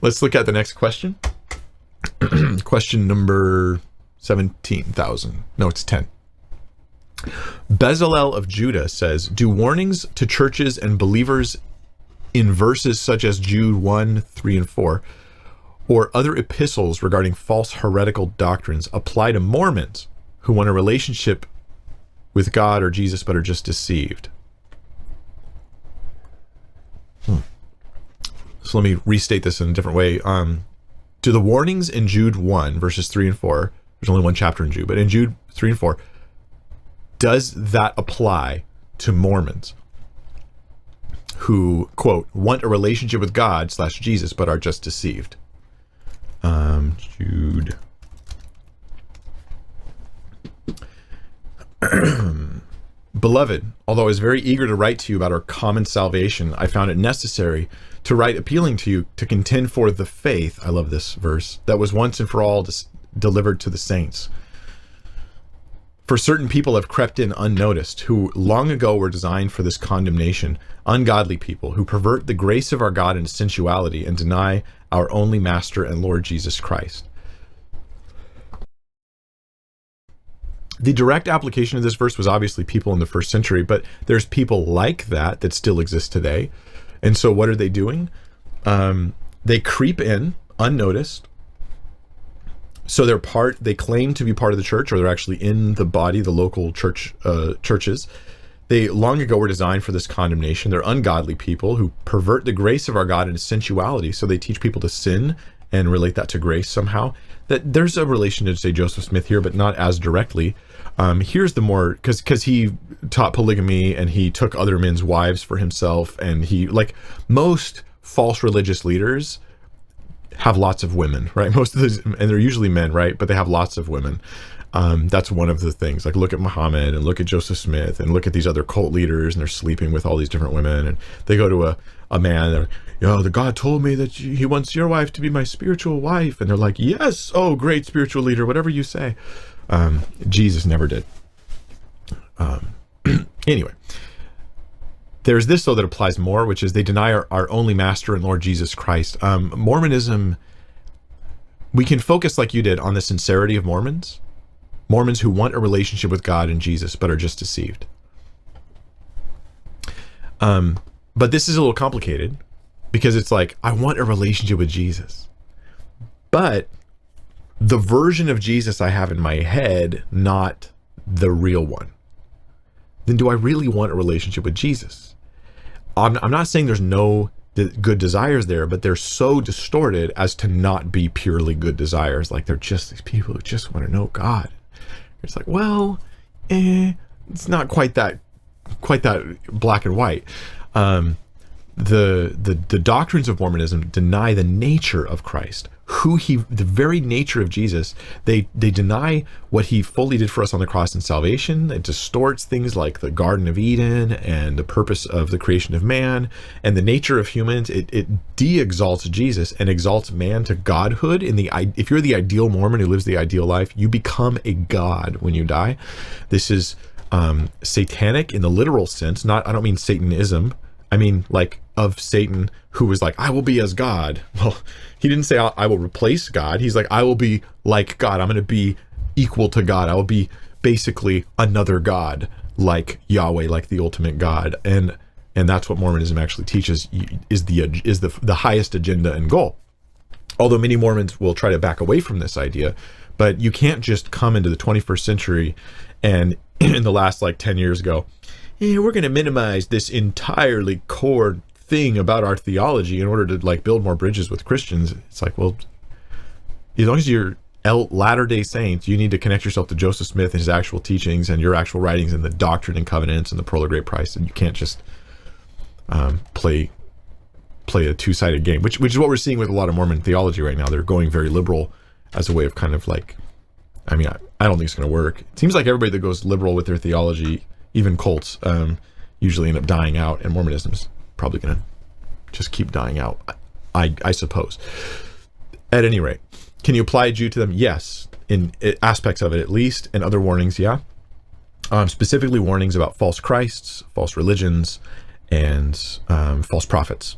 Let's look at the next question. Question number 17,000. No, it's 10. Bezalel of Judah says, do warnings to churches and believers in verses such as Jude 1, 3, and 4, or other epistles regarding false heretical doctrines apply to Mormons who want a relationship with God or Jesus but are just deceived? So let me restate this in a different way. Do the warnings in Jude 1, verses 3 and 4, there's only one chapter in Jude, but in Jude 3 and 4, does that apply to Mormons who, quote, want a relationship with God / Jesus, but are just deceived? Jude. Beloved, although I was very eager to write to you about our common salvation, I found it necessary to write appealing to you to contend for the faith, I love this verse, that was once and for all delivered to the saints. For certain people have crept in unnoticed, who long ago were designed for this condemnation, ungodly people who pervert the grace of our God into sensuality and deny our only Master and Lord Jesus Christ. The direct application of this verse was obviously people in the first century, but there's people like that still exist today. And so what are they doing? They creep in unnoticed. So they claim to be part of the church, or they're actually in the body, the local churches. They long ago were designed for this condemnation. They're ungodly people who pervert the grace of our God into sensuality. So they teach people to sin and relate that to grace somehow. That there's a relation to, say, Joseph Smith here, but not as directly. Here's the more, because he taught polygamy and he took other men's wives for himself, and he, like most false religious leaders, have lots of women, right? Most of those, and they're usually men, right? But they have lots of women. That's one of the things. Like, look at Muhammad and look at Joseph Smith and look at these other cult leaders, and they're sleeping with all these different women. And they go to a man, they're, the God told me that he wants your wife to be my spiritual wife. And they're like, yes, oh, great spiritual leader, whatever you say. Jesus never did. Anyway. There's this, though, that applies more, which is they deny our only Master and Lord Jesus Christ. Mormonism, we can focus, like you did, on the sincerity of Mormons. Mormons who want a relationship with God and Jesus, but are just deceived. But this is a little complicated, because it's like, I want a relationship with Jesus, but the version of Jesus I have in my head, not the real one. Then do I really want a relationship with Jesus? I'm not saying there's no good desires there, but they're so distorted as to not be purely good desires. Like, they're just these people who just want to know God. It's like, well, it's not quite that black and white. The doctrines of Mormonism deny the nature of Christ, the very nature of Jesus. They deny what he fully did for us on the cross in salvation. It distorts things like the Garden of Eden and the purpose of the creation of man and the nature of humans. It de-exalts Jesus and exalts man to godhood. If you're the ideal Mormon who lives the ideal life, you become a god when you die. This is satanic in the literal sense. I don't mean Satanism. I mean, like, of Satan, who was like, I will be as God. Well, he didn't say I will replace God. He's like, I will be like God. I'm going to be equal to God. I will be basically another God, like Yahweh, like the ultimate God. And that's what Mormonism actually teaches, is the highest agenda and goal. Although many Mormons will try to back away from this idea, but you can't just come into the 21st century and in the last 10 years go, we're going to minimize this entirely core thing about our theology in order to build more bridges with Christians. It's like, well, as long as you're Latter-day Saints, you need to connect yourself to Joseph Smith and his actual teachings and your actual writings and the Doctrine and Covenants and the Pearl of Great Price, and you can't just play a two-sided game, which is what we're seeing with a lot of Mormon theology right now. They're going very liberal as a way of I don't think it's going to work. It seems like everybody that goes liberal with their theology, even cults, usually end up dying out, and Mormonism's probably going to just keep dying out, I suppose. At any rate, can you apply Jude to them? Yes, in aspects of it at least, and other warnings, yeah. Specifically warnings about false Christs, false religions, and false prophets.